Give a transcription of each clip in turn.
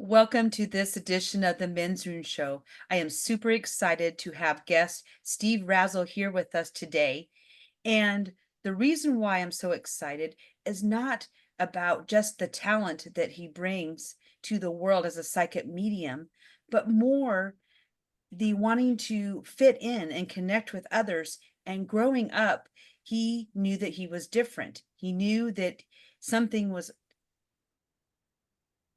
Welcome to this edition of the Men's Room Show. I am super excited to have guest Steve Razzell here with us today. And the reason why I'm so excited is not about just the talent that he brings to the world as a psychic medium, but more the wanting to fit in and connect with others. And growing up, he knew that he was different. He knew that something was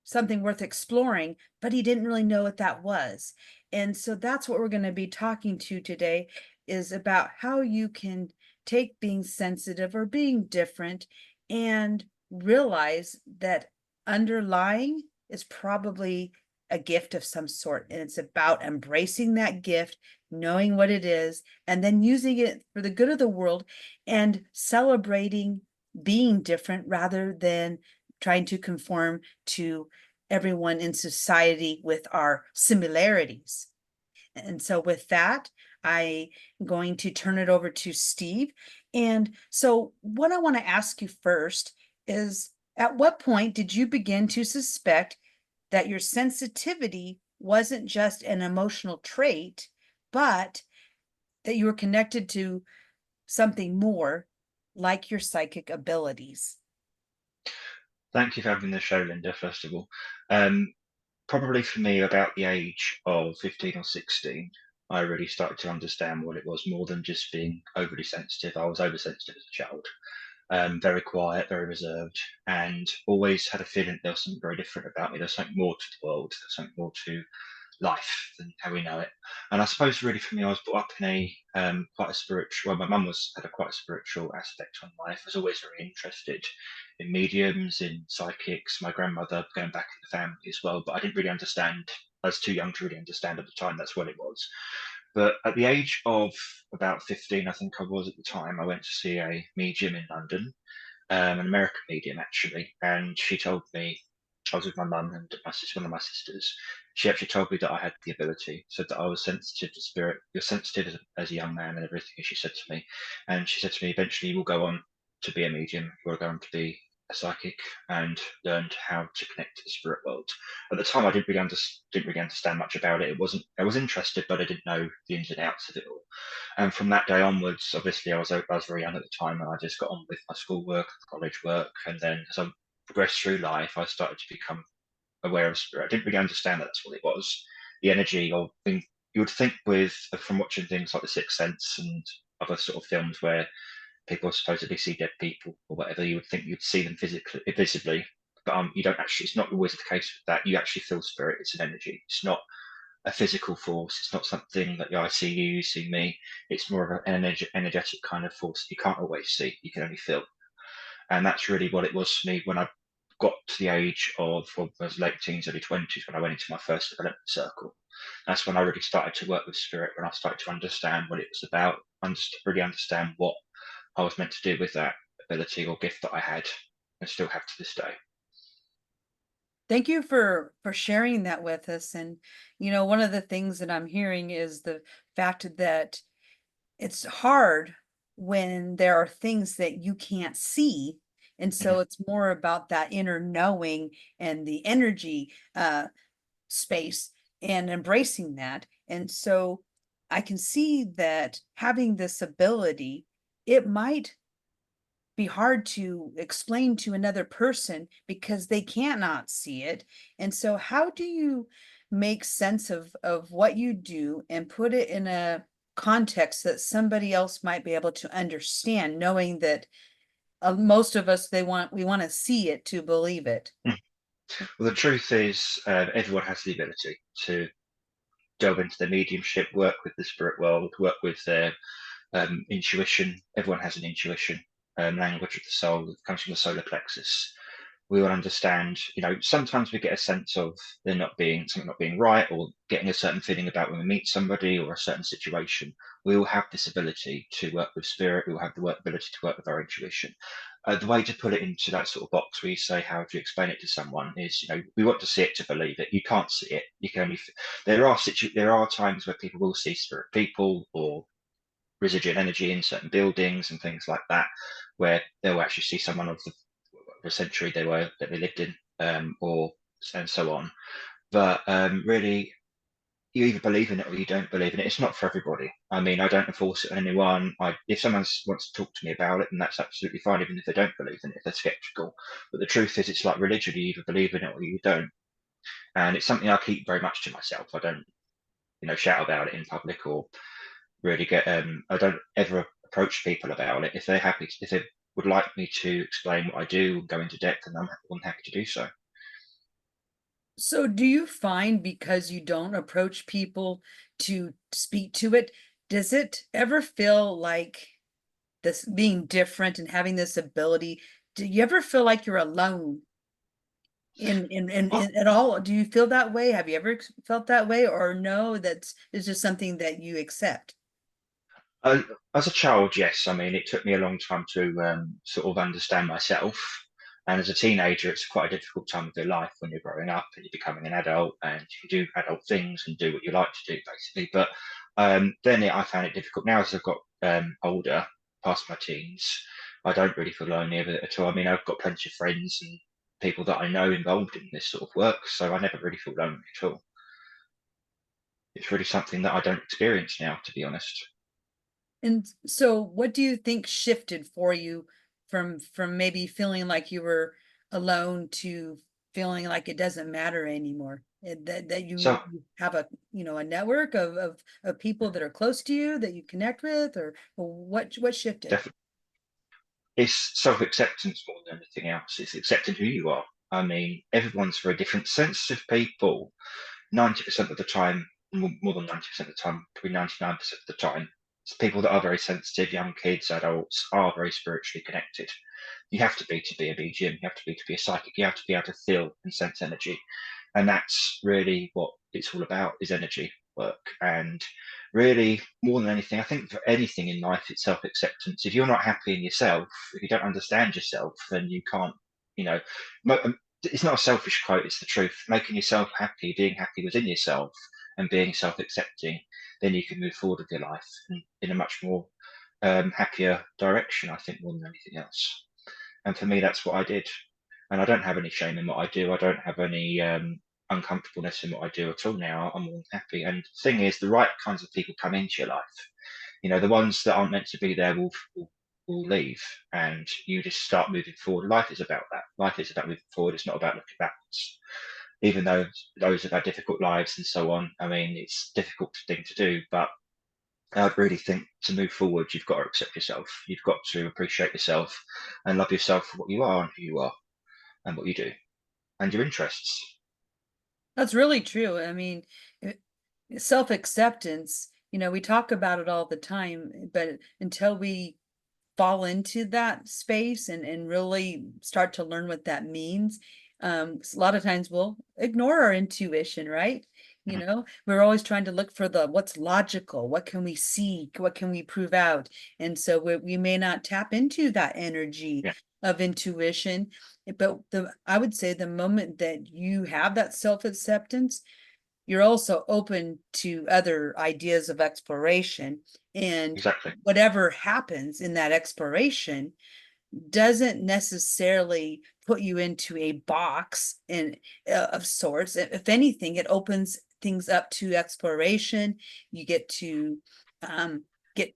something worth exploring, but he didn't really know what that was. And so that's what we're going to be talking to today is about how you can take being sensitive or being different and realize that underlying is probably a gift of some sort. And it's about embracing that gift, knowing what it is, and then using it for the good of the world and celebrating being different rather than trying to conform to everyone in society with our similarities. And so with that, I'm going to turn it over to Steve. And so what I want to ask you first is, at what point did you begin to suspect that your sensitivity wasn't just an emotional trait, but that you were connected to something more like your psychic abilities? Thank you for having the show, Linda, first of all. Um, Probably for me, about the age of 15 or 16, I really started to understand what it was more than just being overly sensitive. I was oversensitive as a child, very quiet, very reserved, and always had a feeling there was something very different about me. There's something more to the world, there's something more to life than how we know it. And I suppose really for me, I was brought up in a quite a spiritual. Well, my mum was had a quite a spiritual aspect on life. I was always very interested in mediums, in psychics. My grandmother going back in the family as well, but I didn't really understand. I was too young to really understand at the time. That's what it was. But at the age of about 15, I think I was at the time, I went to see a medium in London, an American medium actually, and she told me I was with my mum and my sister, one of my sisters. She actually told me that I had the ability, said that I was sensitive to spirit. You're sensitive as a young man and everything, as she said to me. And she said to me, eventually you will go on to be a medium, you will go on to be a psychic and learned how to connect to the spirit world. At the time, I didn't really understand much about it. It wasn't. I was interested, but I didn't know the ins and outs of it all. And from that day onwards, obviously, I was very young at the time, and I just got on with my schoolwork, college work, and then as I progressed through life, I started to become aware of spirit. I didn't really understand that that's what it was. The energy of thing you would think with from watching things like The Sixth Sense and other sort of films where people supposedly see dead people or whatever, you would think you'd see them physically, visibly, but you don't actually. It's not always the case with that. You actually feel spirit. It's an energy. It's not a physical force. It's not something that I see you, you see me. It's more of an energetic kind of force you can't always see. You can only feel. And that's really what it was for me when I got to the age of, well, I was late teens, early 20s, when I went into my first development circle. That's when I really started to work with spirit, when I started to understand what it was about, really understand what I was meant to do with that ability or gift that I had and still have to this day. Thank you for sharing that with us. And one of the things that I'm hearing is the fact that it's hard when there are things that you can't see. And Mhm. so it's more about that inner knowing and the energy space and embracing that. And so I can see that having this ability, it might be hard to explain to another person because they cannot see it. And so how do you make sense of what you do and put it in a context that somebody else might be able to understand, knowing that most of us we want to see it to believe it. Mm. Well, the truth is, everyone has the ability to delve into their mediumship, work with the spirit world, work with their intuition. Everyone has an intuition, language of the soul that comes from the solar plexus. We will understand, sometimes we get a sense of something not being right or getting a certain feeling about when we meet somebody or a certain situation. We will have this ability to work with spirit. We will have the ability to work with our intuition. The way to put it into that sort of box where you say, how do you explain it to someone is, we want to see it to believe it. You can't see it. You can only, there are times where people will see spirit people or residual energy in certain buildings and things like that, where they'll actually see someone of the century that they lived in, or and so on. But really, you either believe in it or you don't believe in it. It's not for everybody. I mean, I don't enforce it on anyone. If someone wants to talk to me about it, then that's absolutely fine, even if they don't believe in it, if they're skeptical. But the truth is, it's like religion. You either believe in it or you don't. And it's something I keep very much to myself. I don't, shout about it in public or really get. I don't ever approach people about it. If they're happy, if they would like me to explain what I do and go into depth, then I'm happy to do so. So do you find, because you don't approach people to speak to it, does it ever feel like this being different and having this ability, do you ever feel like you're alone in at all? Do you feel that way? Have you ever felt that way, or no, that's is just something that you accept? Uh, as a child, yes. I mean, it took me a long time to sort of understand myself. And as a teenager, it's quite a difficult time of your life when you're growing up and you're becoming an adult and you can do adult things and do what you like to do, basically. But then I found it difficult. Now, as I've got older, past my teens, I don't really feel lonely at all. I mean, I've got plenty of friends and people that I know involved in this sort of work, so I never really feel lonely at all. It's really something that I don't experience now, to be honest. And so what do you think shifted for you from maybe feeling like you were alone to feeling like it doesn't matter anymore? That you So have a, a network of people that are close to you that you connect with, or what shifted? definitely. It's self-acceptance more than anything else. It's accepting who you are. I mean, everyone's very different. Sensitive people, 90% of the time, more than 90% of the time, probably 99% of the time, it's people that are very sensitive, young kids, adults, are very spiritually connected. You have to be a BGM, you have to be a psychic, you have to be able to feel and sense energy. And that's really what it's all about, is energy work. And really, more than anything, I think for anything in life, it's self-acceptance. If you're not happy in yourself, if you don't understand yourself, then you can't, you know, it's not a selfish quote, it's the truth. Making yourself happy, being happy within yourself and being self-accepting, then you can move forward with your life in a much more happier direction, I think, more than anything else. And for me, that's what I did. And I don't have any shame in what I do. I don't have any uncomfortableness in what I do at all now. I'm all happy. And the thing is, the right kinds of people come into your life. The ones that aren't meant to be there will leave, and you just start moving forward. Life is about that. Life is about moving forward. It's not about looking backwards. Even though those have had difficult lives and so on, I mean, it's a difficult thing to do, but I'd really think to move forward, you've got to accept yourself. You've got to appreciate yourself and love yourself for what you are and who you are and what you do and your interests. That's really true. I mean, self-acceptance, we talk about it all the time, but until we fall into that space and really start to learn what that means. A lot of times we'll ignore our intuition, right? Mhm. We're always trying to look for the what's logical, what can we see, what can we prove out, and so we may not tap into that energy Yeah, of intuition. But I would say the moment that you have that self-acceptance, you're also open to other ideas of exploration, and exactly. whatever happens in that exploration doesn't necessarily put you into a box of sorts. If anything, it opens things up to exploration. You get to get,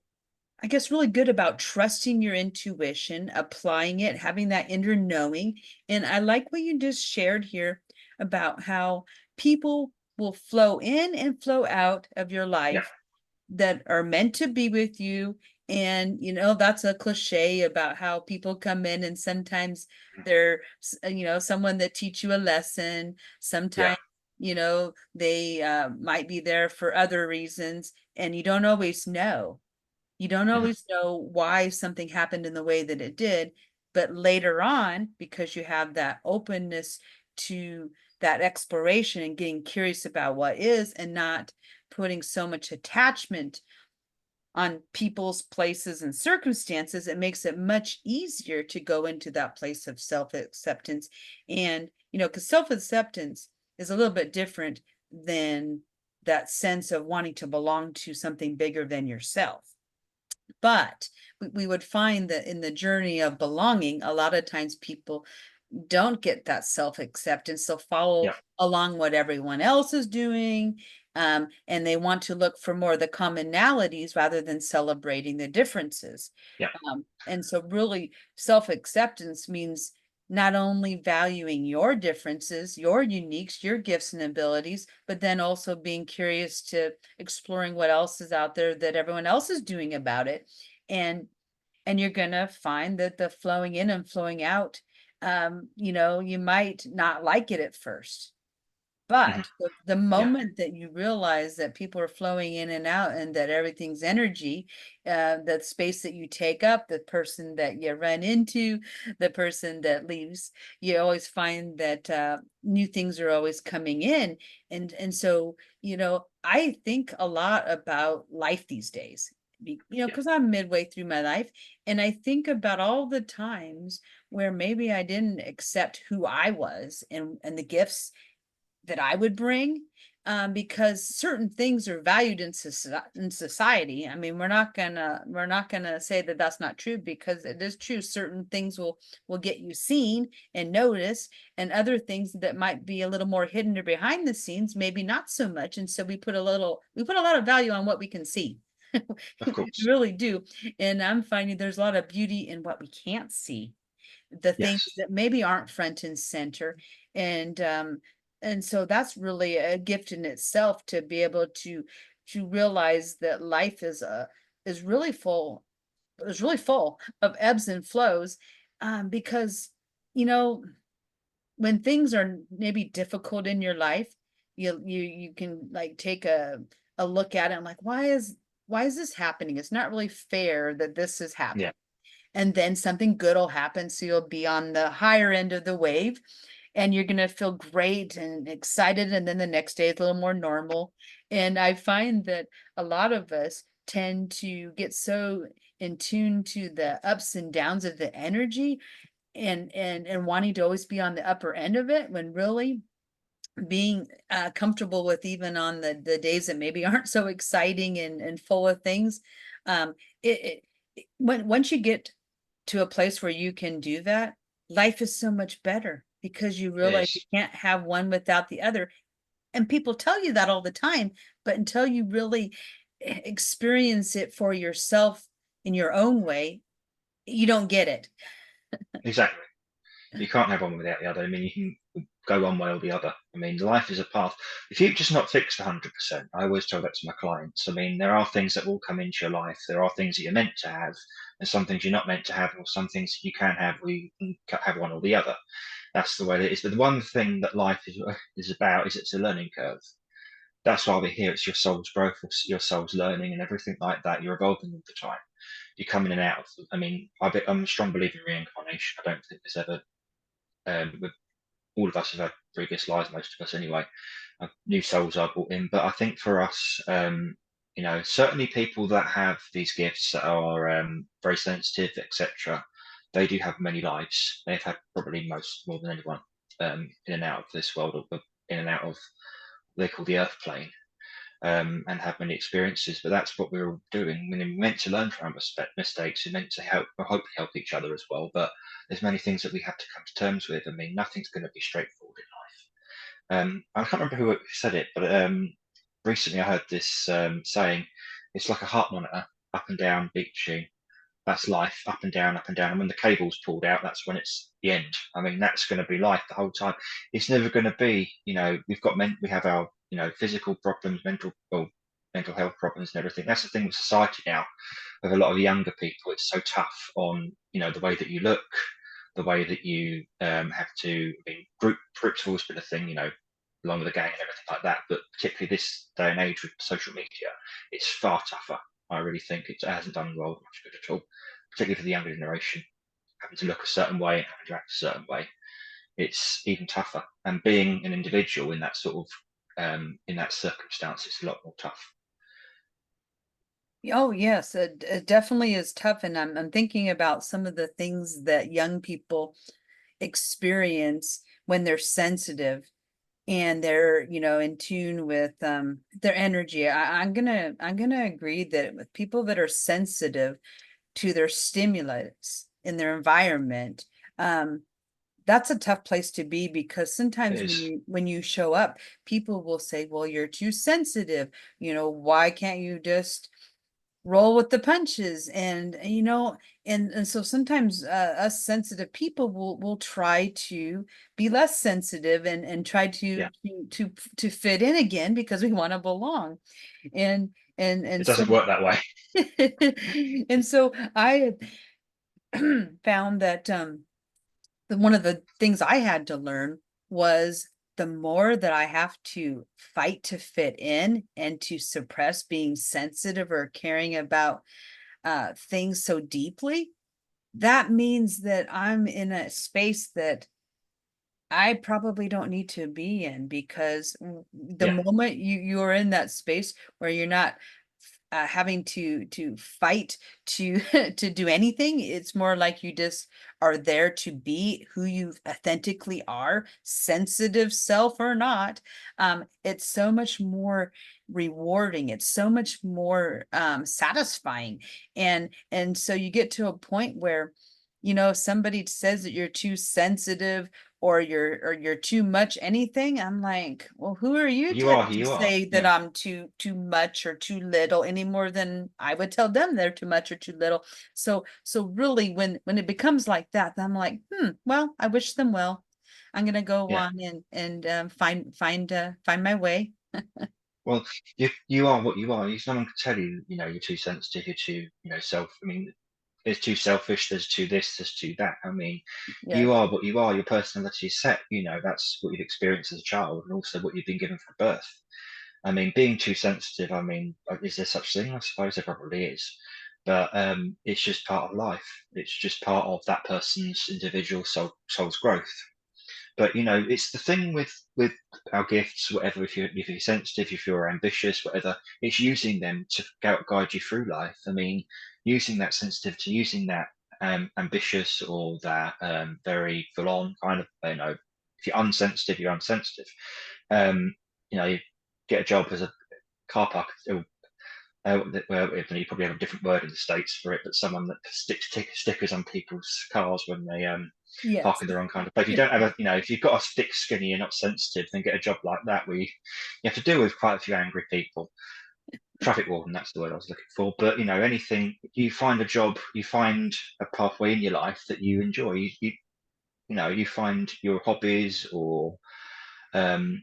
I guess, really good about trusting your intuition, applying it, having that inner knowing. And I like what you just shared here about how people will flow in and flow out of your Yeah, life that are meant to be with you. And, that's a cliche about how people come in and sometimes they're, someone that teach you a lesson. yeah, Sometimes, they might be there for other reasons, and you don't always know. You don't mhm, always know why something happened in the way that it did, but later on, because you have that openness to that exploration and getting curious about what is, and not putting so much attachment on people's places and circumstances, it makes it much easier to go into that place of self-acceptance. And, because self-acceptance is a little bit different than that sense of wanting to belong to something bigger than yourself. But we would find that in the journey of belonging, a lot of times people don't get that self-acceptance. They'll follow Yeah. along what everyone else is doing. And they want to look for more of the commonalities rather than celebrating the differences. Yeah. And so really self-acceptance means not only valuing your differences, your uniques, your gifts and abilities, but then also being curious to exploring what else is out there that everyone else is doing about it. And you're gonna find that the flowing in and flowing out, you might not like it at first, Hmm. but the Yeah. moment that you realize that people are flowing in and out and that everything's energy, the space that you take up, the person that you run into, the person that leaves, you always find that new things are always coming in. And so, I think a lot about life these days. Yeah. Because I'm midway through my life, and I think about all the times where maybe I didn't accept who I was and the gifts that I would bring, because certain things are valued in society. I mean, we're not gonna say that that's not true, because it is true. Certain things will get you seen and noticed, and other things that might be a little more hidden or behind the scenes, maybe not so much. And so we put a lot of value on what we can see. Of We course. really do. And I'm finding there's a lot of beauty in what we can't see, the things Yes. that maybe aren't front and center. And so that's really a gift in itself, to be able to realize that life is really full is really full of ebbs and flows, because you know when things are maybe difficult in your life, you can like take a look at it and like, why is this happening? It's not really fair that this has Yeah. happened. And then something good will happen, so you'll be on the higher end of the wave, and you're going to feel great and excited, and then the next day is a little more normal. And I find that a lot of us tend to get so in tune to the ups and downs of the energy, and wanting to always be on the upper end of it, when really being comfortable with even on the days that maybe aren't so exciting and full of things. Um it, it when once you get to a place where you can do that, life is so much better, because you It realize you is. can't have one without the other. And people tell you that all the time, but until you really experience it for yourself in your own way, you don't get it. Exactly. You can't have one without the other. I mean, you can go one way or the other. I mean, life is a path. The future's not fixed 100%. I always tell that to my clients. I mean, there are things that will come into your life. There are things that you're meant to have, and some things you're not meant to have, or some things you can have where you can have one or the other. That's the way it is. But the one thing that life is about is it's a learning curve. That's why we're here. It's your soul's growth, it's your soul's learning, and everything like that. You're evolving all the time. You come in and out of. I mean, I'm a strong believer in reincarnation. I don't think there's ever with all of us have had previous lives, most of us anyway. New souls are brought in, but I think for us, certainly people that have these gifts that are very sensitive, etc., they do have many lives. They've had probably more than anyone in and out of this world, or in and out of what they call the earth plane, and have many experiences. But that's what we're all doing. I mean, we're meant to learn from our mistakes. We're meant to help, or hopefully help each other as well. But there's many things that we have to come to terms with. I mean, nothing's going to be straightforward in life. I can't remember who said it, but recently I heard this saying, "It's like a heart monitor, up and down, beat tune. That's life, up and down, up and down. And when the cable's pulled out, that's when it's the end. I mean, that's going to be life the whole time. It's never going to be, we have our, physical problems, mental health problems and everything. That's the thing with society now. With a lot of younger people, it's so tough on, the way that you look, the way that you have to. I mean, groups have always been a thing, along with the gang and everything like that. But particularly this day and age with social media, it's far tougher. I really think it hasn't done the world much good at all, particularly for the younger generation, having to look a certain way and having to act a certain way. It's even tougher. And being an individual in that sort of in that circumstance, it's a lot more tough. Oh yes, it definitely is tough. And I'm thinking about some of the things that young people experience when they're sensitive, and they're in tune with their energy. I'm gonna agree that with people that are sensitive to their stimulus in their environment, um that's a tough place to be, because It sometimes is. when you show up, people will say, well, you're too sensitive. Why can't you just roll with the punches? And and so sometimes us sensitive people will try to be less sensitive, and try Yeah. to fit in again, because we want to belong. and and It so doesn't work that way. and so I found that one of the things I had to learn was, the more that I have to fight to fit in and to suppress being sensitive or caring about things so deeply, that means that I'm in a space that I probably don't need to be in, because the Yeah. moment you're in that space where you're not having to fight to to do anything, it's more like you just are there to be who you authentically are, sensitive self or not. It's so much more rewarding. It's so much more satisfying. And so you get to a point where, if somebody says that you're too sensitive, or you're too much anything, I'm like, well, who are you You are who to you are. say that Yeah. I'm too much or too little, any more than I would tell them they're too much or too little. So really, when it becomes like that, I'm like, well, I wish them well. I'm gonna go Yeah. on and find my way. Well, you are what you are. Someone could tell you, you're too sensitive, you're too, self. I mean, there's too selfish, there's too this, there's too that. I mean, you Yes. are what you are. Your personality is set. That's what you've experienced as a child, and also what you've been given from birth. I mean, being too sensitive. I mean, is there such thing? I suppose there probably is, but it's just part of life. It's just part of that person's individual soul's growth. But it's the thing with our gifts, whatever. If you're sensitive, if you're ambitious, whatever, it's using them to guide you through life. I mean, using that sensitivity, using that ambitious, or that very full on kind of, if you're unsensitive, you're unsensitive. Um, you get a job as a car park. Well, you probably have a different word in the States for it, but someone that sticks stickers on people's cars when they park Yes. in the wrong kind of place. If you don't have if you've got a thick skin and you're not sensitive, then get a job like that where you have to deal with quite a few angry people. Traffic warden, that's the word I was looking for. But anything, you find a job, you find a pathway in your life that you enjoy. You find your hobbies, or um,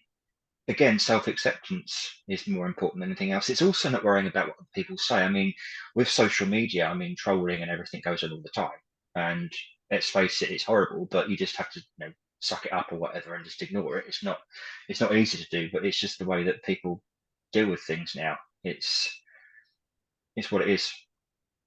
again, self-acceptance is more important than anything else. It's also not worrying about what people say. I mean, with social media, I mean, trolling and everything goes on all the time. And let's face it, it's horrible, but you just have to, suck it up or whatever and just ignore it. It's not easy to do, but it's just the way that people deal with things now. It's what it is.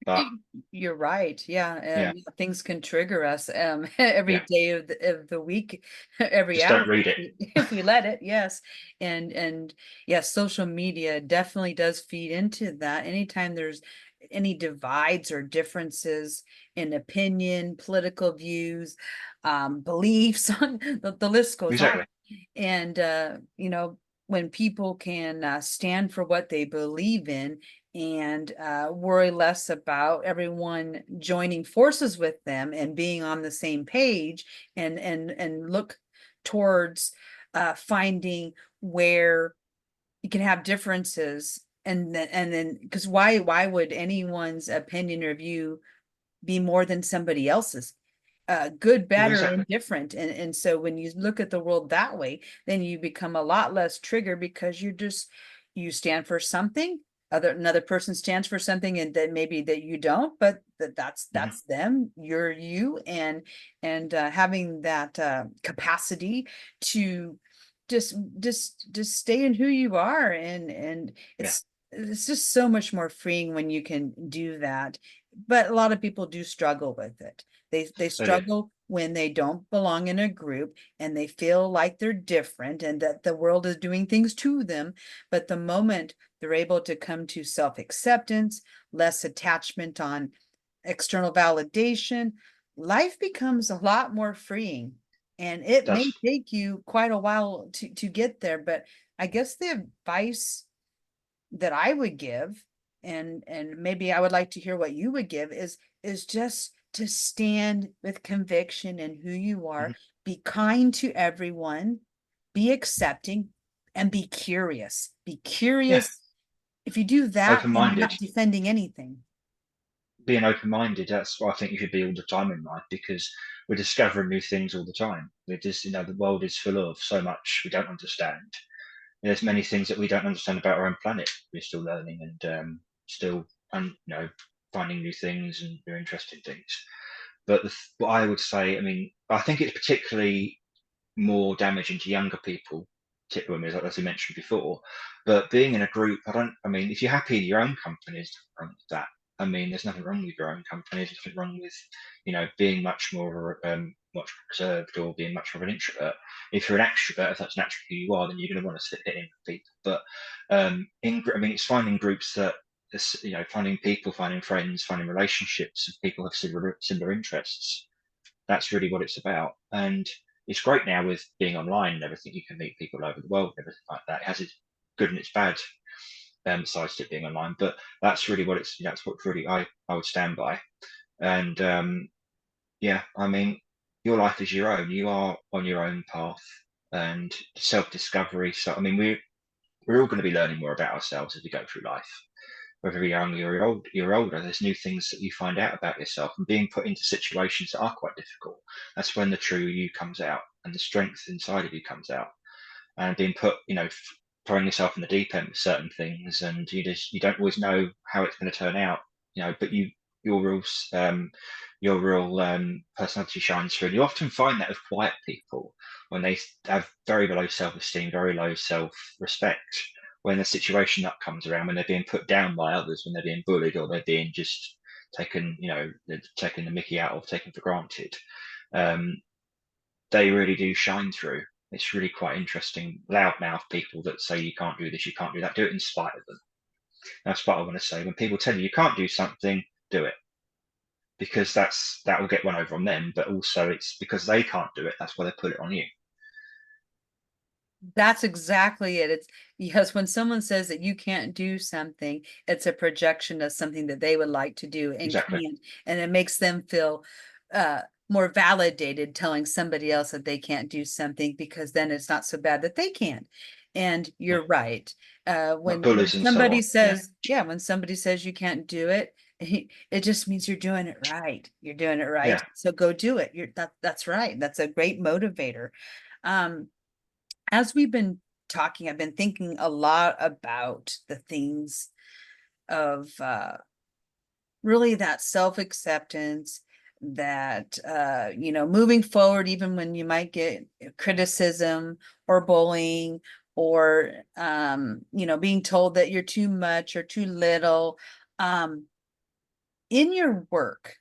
But You're right. Yeah, yeah, things can trigger us every yeah, day of the week, every just hour, don't read it. if we let it. Yes, and yes, social media definitely does feed into that. Anytime there's any divides or differences in opinion, political views, beliefs, on the list goes on. Exactly. And when people can stand for what they believe in, and worry less about everyone joining forces with them and being on the same page, and look towards finding where you can have differences, and then because why would anyone's opinion or view be more than somebody else's? Good, Well, bad, or exactly. indifferent. And so when you look at the world that way, then you become a lot less triggered, because you stand for something, another person stands for something, and that maybe that you don't, but Hmm. that's them, you're you. And having that capacity to just stay in who you are, and Yeah. it's just so much more freeing when you can do that. But a lot of people do struggle with it. They They do. struggle when they don't belong in a group, and they feel like they're different and that the world is doing things to them. But the moment they're able to come to self-acceptance, less attachment on external validation, life becomes a lot more freeing. And It it may does. take you quite a while to get there, but I guess the advice that I would give, and maybe I would like to hear what you would give, is just to stand with conviction in who you are. Mhm. be kind to everyone, be accepting, and be curious. Be Yeah, curious. If you do that, then you're open-minded. not defending anything. Being open-minded, that's what I think you should be all the time in life, because we're discovering new things all the time. We're just, the world is full of so much we don't understand. There's many things that we don't understand about our own planet. We're still learning and still, finding new things and new interesting things. But what I would say, I mean, I think it's particularly more damaging to younger people, particularly women, as I mentioned before. But being in a group, I mean, if you're happy in your own company, there's nothing wrong with that. I mean, there's nothing wrong with your own company. There's nothing wrong with, being much more much reserved or being much more of an introvert. If you're an extrovert, if that's naturally who you are, then you're going to want to sit in with people. But I mean, it's finding groups that, finding people, finding friends, finding relationships, and people have similar interests. That's really what it's about. And it's great now with being online and everything. You can meet people over the world and everything like that. It has its good and its bad sides to it being online, but that's really what it's. That's what really I would stand by. And yeah, I mean, your life is your own. You are on your own path and self-discovery. So I mean, we're all going to be learning more about ourselves as we go through life. Whether you're young or you're older, there's new things that you find out about yourself, and being put into situations that are quite difficult. That's when the true you comes out and the strength inside of you comes out. And being put, throwing yourself in the deep end with certain things, and you don't always know how it's going to turn out, but your real your real personality shines through. And you often find that with quiet people when they have very low self-esteem, very low self-respect. When the situation that comes around, when they're being put down by others, when they're being bullied or they're being just taken, they're taking the mickey out of, taken for granted, um, they really do shine through. It's really quite interesting. Loudmouth people that say you can't do this, you can't do that, do it in spite of them. That's what I want to say. When people tell you can't do something, do it, because that will get one over on them. But also, it's because they can't do it. That's why they put it on you. That's exactly it. It's because when someone says that you can't do something, it's a projection of something that they would like to do and Exactly. can't, and it makes them feel uh more validated telling somebody else that they can't do something, because then it's not so bad that they can't. And Yeah. you're right. Like When bullies and so somebody on. Yeah. says, yeah, when somebody says you can't do it, it just means you're doing it right. You're doing it right. Yeah. So go do it. That's right. That's a great motivator. Um, as we've been talking, I've been thinking a lot about the things of really that self-acceptance, that moving forward, even when you might get criticism or bullying, or being told that you're too much or too little, um, in your work,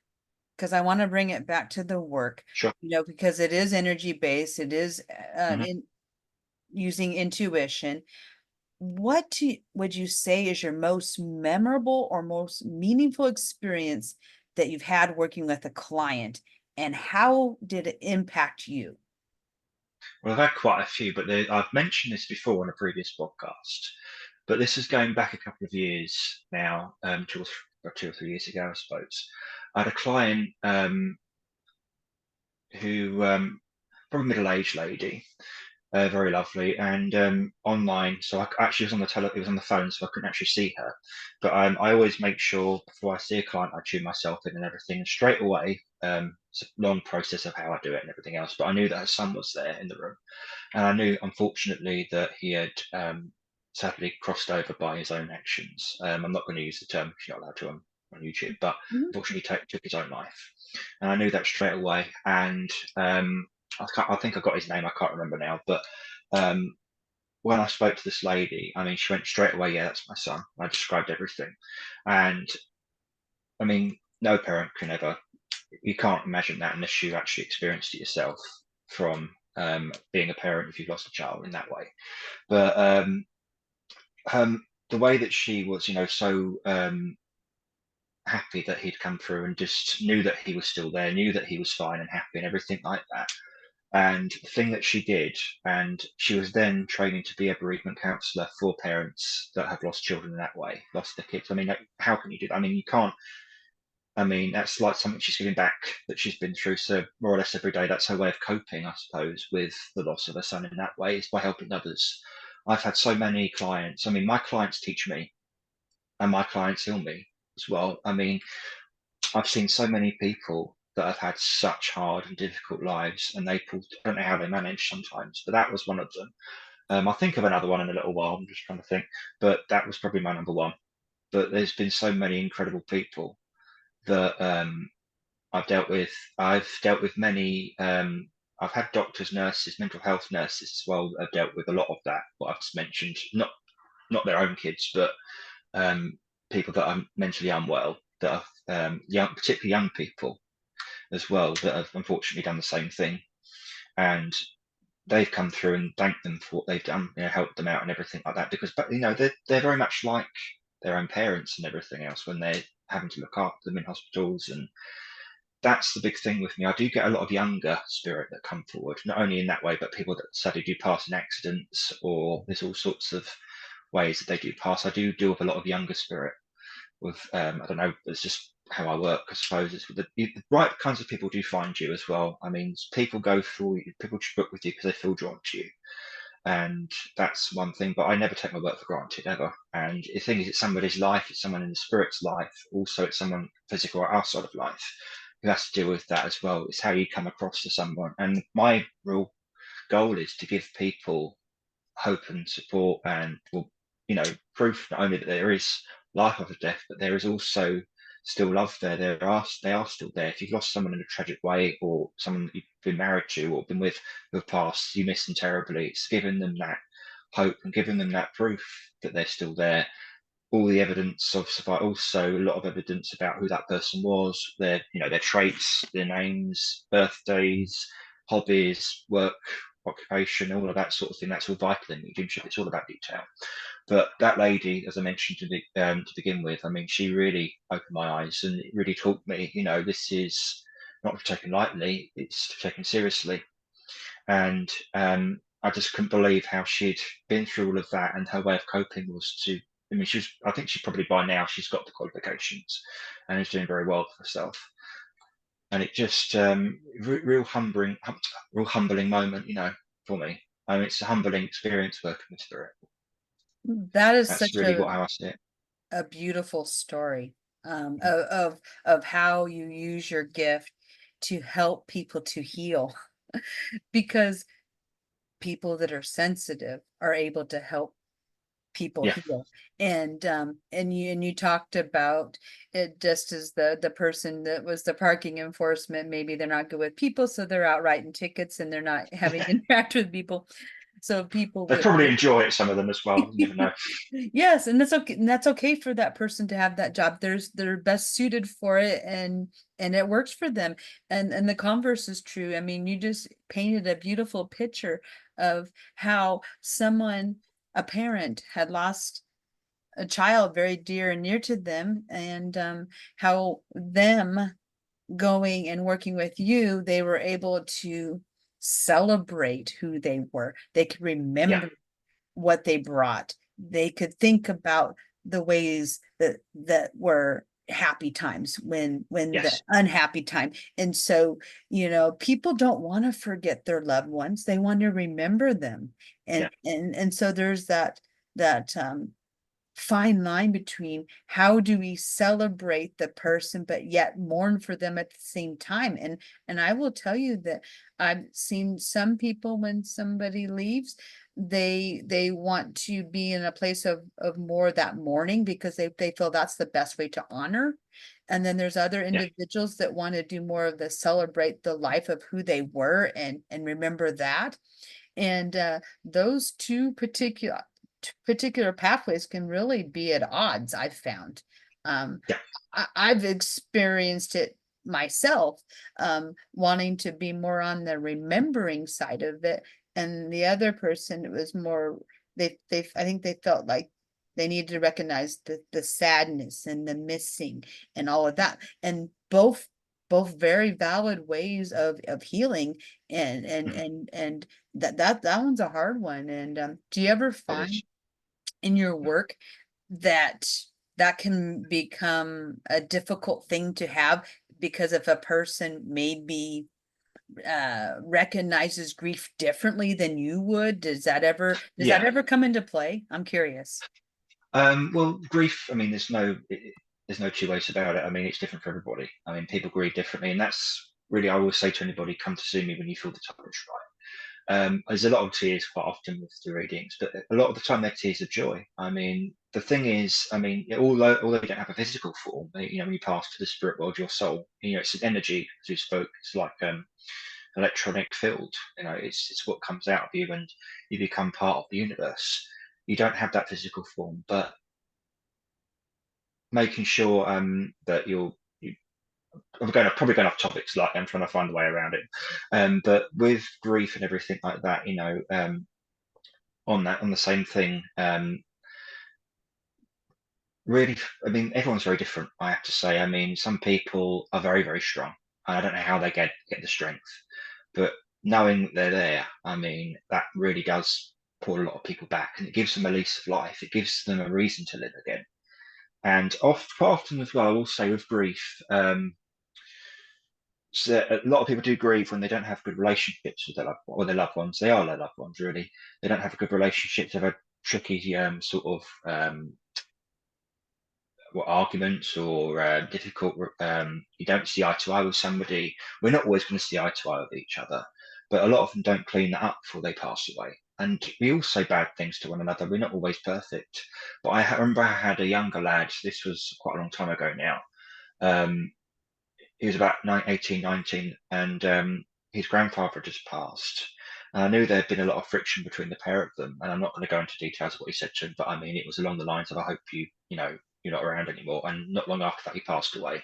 because I want to bring it back to the work, Sure. because it is energy based, it is Hmm. in using intuition. Would you say is your most memorable or most meaningful experience that you've had working with a client, and how did it impact you? Well, I've had quite a few, but I've mentioned this before on a previous podcast. But this is going back a couple of years now, 2 or 3 years ago, I suppose. I had a client who, probably middle-aged lady, very lovely, and online. So actually was on it was on the phone, so I couldn't actually see her. But I always make sure before I see a client, I tune myself in and everything straight away. It's a long process of how I do it and everything else. But I knew that her son was there in the room, and I knew, unfortunately, that he had sadly crossed over by his own actions. I'm not going to use the term, because you're not allowed to on YouTube, but Mhm. unfortunately took his own life. And I knew that straight away. And I think I got his name, I can't remember now. But um, when I spoke to this lady, I mean, she went straight away, yeah, that's my son. I described everything. And I mean, no parent can ever, you can't imagine that unless you actually experienced it yourself from being a parent if you've lost a child in that way. But the way that she was, so happy that he'd come through and just knew that he was still there, knew that he was fine and happy and everything like that. And the thing that she did, and she was then training to be a bereavement counsellor for parents that have lost children in that way, lost their kids. I mean, like, how can you do that? I mean, you can't. I mean, that's like something she's giving back that she's been through. So more or less every day, that's her way of coping, I suppose, with the loss of her son in that way, is by helping others. I've had so many clients. I mean, my clients teach me and my clients heal me as well. I mean, I've seen so many people that have had such hard and difficult lives, and I don't know how they manage sometimes, but that was one of them. I'll think of another one in a little while. I'm just trying to think, but that was probably my number one. But there's been so many incredible people that I've dealt with. I've dealt with many. I've had doctors, nurses, mental health nurses as well that have dealt with a lot of that. What I've just mentioned, not their own kids, but um, people that are mentally unwell, that are young, particularly young people as well, that have unfortunately done the same thing. And they've come through and thanked them for what they've done, helped them out and everything like that. Because, but they're very much like their own parents and everything else when they're having to look after them in hospitals. And that's the big thing with me. I do get a lot of younger spirit that come forward, not only in that way, but people that sadly do pass in accidents, or there's all sorts of ways that they do pass. I do deal with a lot of younger spirit. With I don't know, it's just how I work, I suppose. It's the right kinds of people do find you as well. I mean, people go through, people book with you because they feel drawn to you, and that's one thing. But I never take my work for granted ever. And the thing is, it's somebody's life, it's someone in the spirit's life. Also, it's someone physical or outside of life who has to deal with that as well. It's how you come across to someone. And my real goal is to give people hope and support and, well, proof not only that there is life after death, but there is also still love there. They are still there. If you've lost someone in a tragic way, or someone that you've been married to or been with who have passed, you miss them terribly. It's giving them that hope and giving them that proof that they're still there. All the evidence of survival, also a lot of evidence about who that person was, their traits, their names, birthdays, hobbies, work, occupation, all of that sort of thing. That's all vital in mediumship. It's all about detail. But that lady, as I mentioned to begin with, I mean, she really opened my eyes and it really taught me, this is not to be taken lightly, it's to be taken seriously. And I just couldn't believe how she'd been through all of that, and her way of coping was to. I mean, I think she probably by now she's got the qualifications, and is doing very well for herself. And it just real humbling moment, for me. I mean, it's a humbling experience working with spirit. That is That's such really what how I see it. a beautiful story, of how you use your gift to help people to heal, because people that are sensitive are able to help people Yeah, heal. And you talked about it, just as the person that was the parking enforcement, maybe they're not good with people, so they're out writing tickets and they're not having to interact with people. So people they probably enjoy it. Some of them as well. You never know. Yes, and that's okay for that person to have that job. They're best suited for it, and it works for them. And the converse is true. I mean, you just painted a beautiful picture of how a parent had lost a child very dear and near to them, and how them going and working with you, they were able to celebrate who they were. They could Yeah, remember what they brought. They could think about the ways that were happy times, when the yes, unhappy time. And so, people don't want to forget their loved ones. They want to remember them. yeah, And so there's that fine line between how do we celebrate the person but yet mourn for them at the same time. And I will tell you that I've seen some people, when somebody leaves, they want to be in a place of more that mourning, because they feel that's the best way to honor. And then there's other yeah, individuals that want to do more of the celebrate the life of who they were, and remember that. And those two particular pathways can really be at odds, I've found. Um, yeah, I've experienced it myself, wanting to be more on the remembering side of it. And the other person, it was more, I think they felt like they needed to recognize the sadness and the missing and all of that. And both very valid ways of healing. and and mhm, and and that one's a hard one. And do you ever it find is. in your Mm. work that that can become a difficult thing to have, because if a person maybe recognizes grief differently than you would, does that Yeah. ever come into play? I'm curious. Well, grief, I mean, there's no two ways about it. I mean, it's different for everybody. I mean, people grieve differently, and that's really, I always say to anybody, come to see me when you feel the time is right. There's a lot of tears quite often with the readings, but a lot of the time they're tears of joy. I mean, the thing is, I mean, although you don't have a physical form, when you pass to the spirit world, your soul, it's an energy, as you spoke. It's like electronic field. It's what comes out of you, and you become part of the universe. You don't have that physical form, but making sure that I'm probably going off topics, like I'm trying to find a way around it. But with grief and everything like that, on the same thing, really, I mean, everyone's very different, I have to say. I mean, some people are very, very strong, and I don't know how they get the strength, but knowing that they're there, I mean, that really does pull a lot of people back, and it gives them a lease of life. It gives them a reason to live again. And quite often as well, I will say with grief, so a lot of people do grieve when they don't have good relationships with their loved ones. They are their loved ones, really. They don't have a good relationship. They've had tricky sort of arguments or difficult. You don't see eye to eye with somebody. We're not always going to see eye to eye with each other, but a lot of them don't clean that up before they pass away. And we all say bad things to one another. We're not always perfect. But remember I had a younger lad. This was quite a long time ago now. Um, he was about 18, 19, and his grandfather had just passed. And I knew there had been a lot of friction between the pair of them. And I'm not going to go into details of what he said to him, but I mean, it was along the lines of, I hope you're not around anymore. And not long after that, he passed away.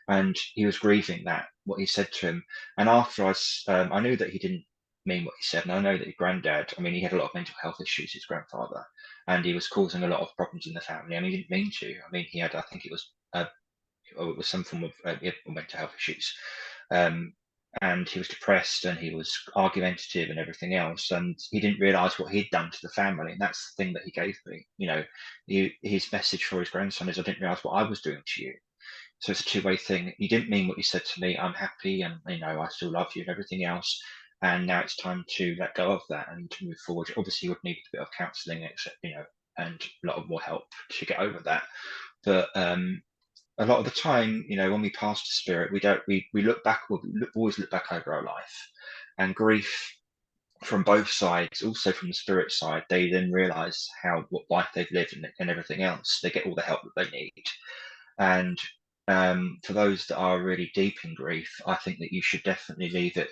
And he was grieving what he said to him. And after I knew that he didn't mean what he said. And I know that his granddad, I mean, he had a lot of mental health issues, his grandfather, and he was causing a lot of problems in the family. And he didn't mean to. I mean, he had, I think it was some form of mental health issues. Um, and he was depressed and he was argumentative and everything else. And he didn't realize what he'd done to the family. And that's the thing that he gave me. His message for his grandson is, I didn't realize what I was doing to you. So it's a two-way thing. You didn't mean what you said to me. I'm happy and, I still love you and everything else. And now it's time to let go of that and to move forward. Obviously, you would need a bit of counseling, and a lot of more help to get over that. But a lot of the time, when we pass to spirit, we look back, always look back over our life, and grief from both sides, also from the spirit side, they then realize what life they've lived and everything else. They get all the help that they need. And for those that are really deep in grief, I think that you should definitely leave it.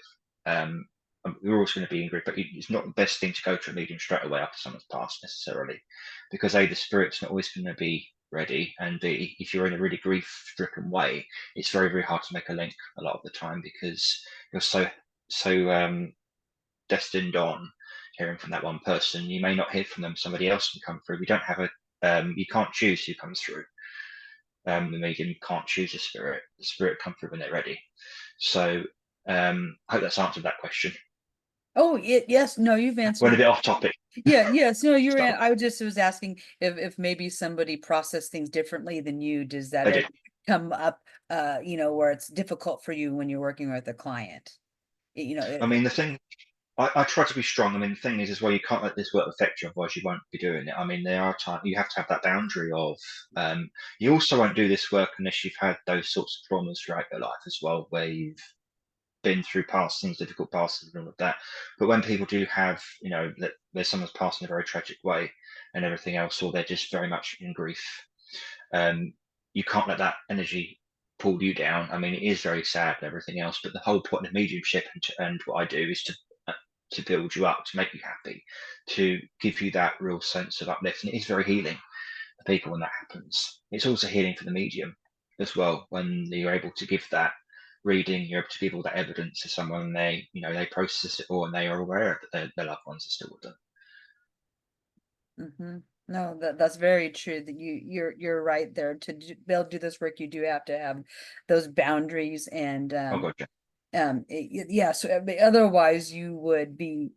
We're always going to be in grief, but it's not the best thing to go to a medium straight away after someone's passed necessarily, because A, the spirit's not always going to be ready, and B, if you're in a really grief-stricken way, it's very, very hard to make a link a lot of the time because you're so destined on hearing from that one person. You may not hear from them; somebody else can come through. We don't have you can't choose who comes through. The medium can't choose a spirit. The spirit come through when they're ready. So I hope that's answered that question. Oh, yes, no, you've answered Went a it. bit off topic. Yeah, yes, no, So I was asking if maybe somebody processed things differently than you. Does that I ever do. come up, where it's difficult for you when you're working with a client? I mean, the thing I try to be strong. I mean, the thing is well, you can't let this work affect you, otherwise you won't be doing it. I mean, there are times you have to have that boundary of. You also won't do this work unless you've had those sorts of traumas throughout your life as well, where you've been through past things, difficult past and all of that. But when people do have, that there's someone's passed in a very tragic way and everything else, or they're just very much in grief, um, you can't let that energy pull you down. I mean, it is very sad and everything else, but the whole point of mediumship and what I do is to build you up, to make you happy, to give you that real sense of uplift. And it is very healing for people when that happens. It's also healing for the medium as well when you're able to give that reading, you're able to give all that evidence to someone, and they process it all and they are aware that their loved ones are still with them. Hmm. No, that's very true. That you're right there. Be able to do this work, you do have to have those boundaries, and Oh god, yeah. yeah. So otherwise, you would be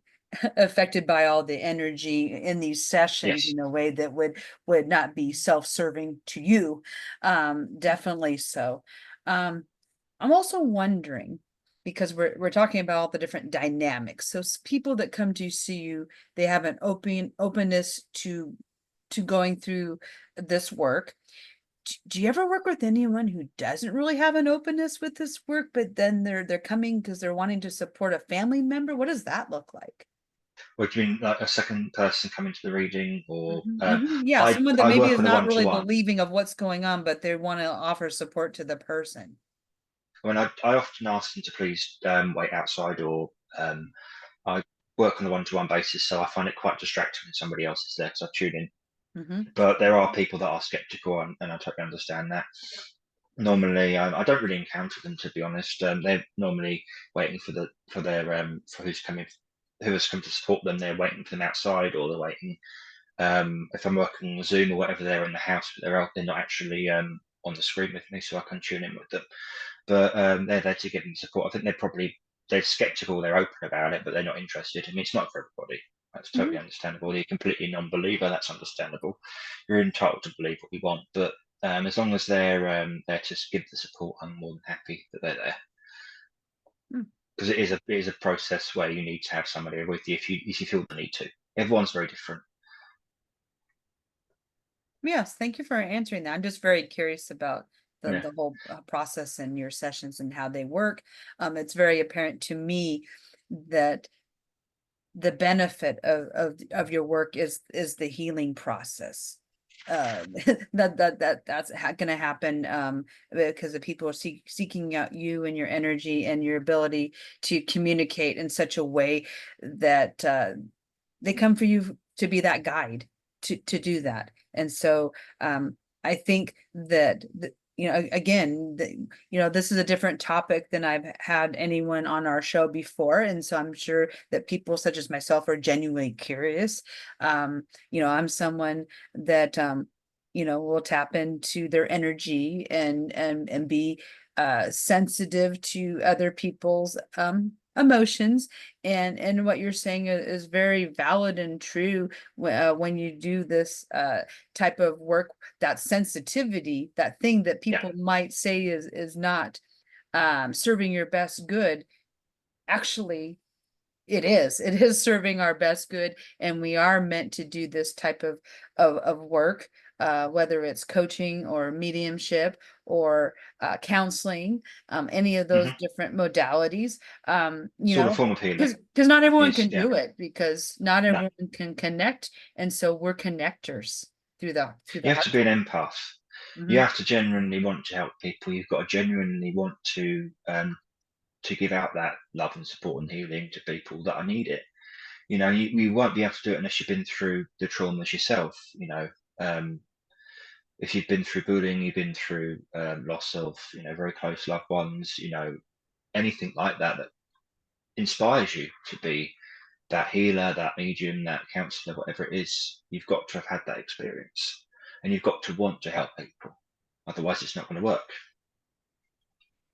affected by all the energy in these sessions Yes. in a way that would not be self-serving to you. Definitely so. Um, I'm also wondering, because we're talking about all the different dynamics. So people that come to see you, they have an openness to going through this work. Do you ever work with anyone who doesn't really have an openness with this work, but then they're coming because they're wanting to support a family member? What does that look like? What do you mean, like a second person coming to the reading, or Yeah, I someone that I maybe work is on a not one to really one. believing of what's going on, but they want to offer support to the person. When I often ask them to please wait outside, or I work on a one to one basis, so I find it quite distracting when somebody else is there because I tune in. Hmm. But there are people that are skeptical, and I totally understand that. Normally, I don't really encounter them, to be honest. They're normally waiting for who's coming, who has come to support them. They're waiting for them outside, or they're waiting. If I'm working on Zoom or whatever, they're in the house, but they're not actually on the screen with me, so I can tune in with them. But they're there to give them support. I think they're skeptical, they're open about it, but they're not interested. I mean, it's not for everybody. That's totally Hmm. understandable. You're completely non-believer. That's understandable. You're entitled to believe what you want, but as long as they're there to give the support, I'm more than happy that they're there, because it is a process where you need to have somebody with you if you feel the need to. Everyone's very different. Yes, thank you for answering that. I'm just very curious about Yeah. the whole process and your sessions and how they work. It's very apparent to me that the benefit of your work is the healing process. That's gonna happen because the people are seeking out you and your energy and your ability to communicate in such a way that they come for you to be that guide to do that. And so I think that again, this is a different topic than I've had anyone on our show before, and so I'm sure that people such as myself are genuinely curious. I'm someone that will tap into their energy and be sensitive to other people's emotions, and what you're saying is very valid and true when you do this type of work. That sensitivity, that thing that Yeah. people might say is not serving your best good, actually it is serving our best good, and we are meant to do this type of work, whether it's coaching or mediumship or counseling, any of those Hmm. different modalities, It's all a form of healing. because not everyone Is can Yeah. do it, because not No, everyone can connect, and so we're connectors through the you have to heart be an chakra. empath. You Mhm. have to genuinely want to help people. You've got to genuinely want to give out that love and support and healing to people that I need it. You won't be able to do it unless you've been through the traumas yourself. Um, if you've been through bullying, you've been through loss of very close loved ones. Anything like that that inspires you to be that healer, that medium, that counselor, whatever it is. You've got to have had that experience, and you've got to want to help people. Otherwise, it's not going to work.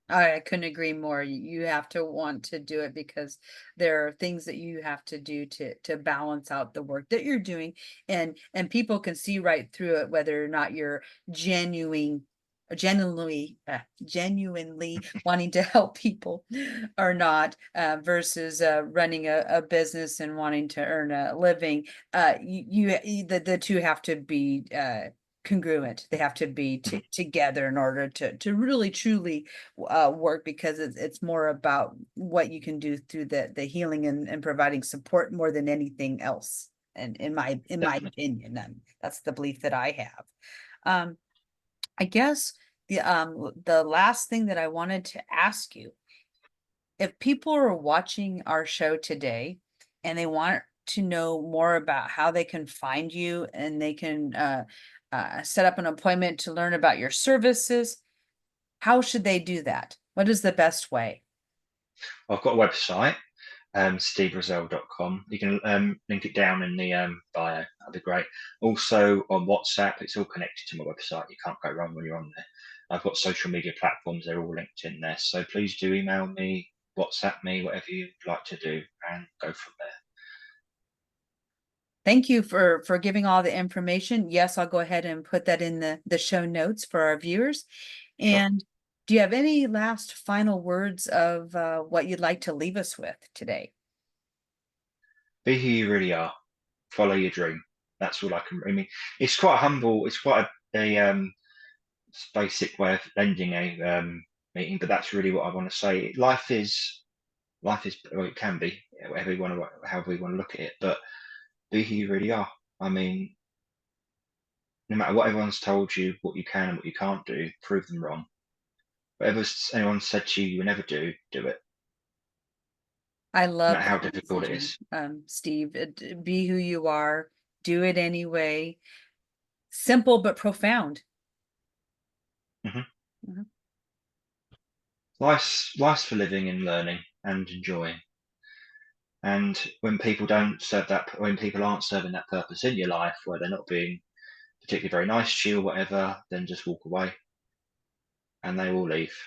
I couldn't agree more. You have to want to do it, because there are things that you have to do to balance out the work that you're doing, and people can see right through it, whether or not you're genuine genuinely wanting to help people or not, versus running a business and wanting to earn a living. The two have to be congruent. They have to be Mhm. together in order to really truly work, because it's more about what you can do through the healing and providing support more than anything else. And in my Definitely. opinion, that's the belief that I have. Um, I guess the last thing that I wanted to ask you, if people are watching our show today and they want to know more about how they can find you, and they can set up an appointment to learn about your services, how should they do that? What is the best way? I've got a website, steverazell.com. You can link it down in the bio. That'd be great. Also on WhatsApp, it's all connected to my website. You can't go wrong when you're on there. I've got social media platforms, they're all linked in there. So please do email me, WhatsApp me, whatever you'd like to do, and go from there. Thank you for giving all the information. Yes, I'll go ahead and put that in the show notes for our viewers. Sure. And do you have any last final words of what you'd like to leave us with today? Be who you really are. Follow your dream. That's all I mean, it's quite humble. It's quite a basic way of ending a meeting, but that's really what I want to say. Life is, well, it can be whatever you want to, however you want to look at it, but be who you really are. I mean, no matter what everyone's told you, what you can and what you can't do, prove them wrong. Whatever anyone said to you, you will never do, do it, I no love matter how that difficult it messaging, is. Steve. Be who you are. Do it anyway. Simple but profound. hmm Mhm. Life's for living and learning and enjoying. And when people aren't serving that purpose in your life, where they're not being particularly very nice to you or whatever, then just walk away, and they will leave.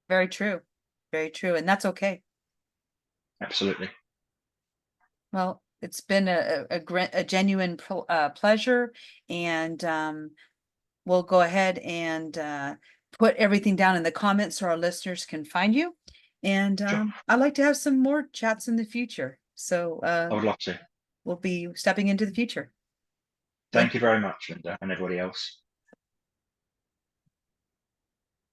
Very true. Very true. And that's okay. Absolutely. Well, it's been a genuine pleasure, and we'll go ahead and put everything down in the comments so our listeners can find you. And Sure. I'd like to have some more chats in the future. So I would love to. we'll be stepping into the future. Thank Thank you very much, Linda, and everybody else.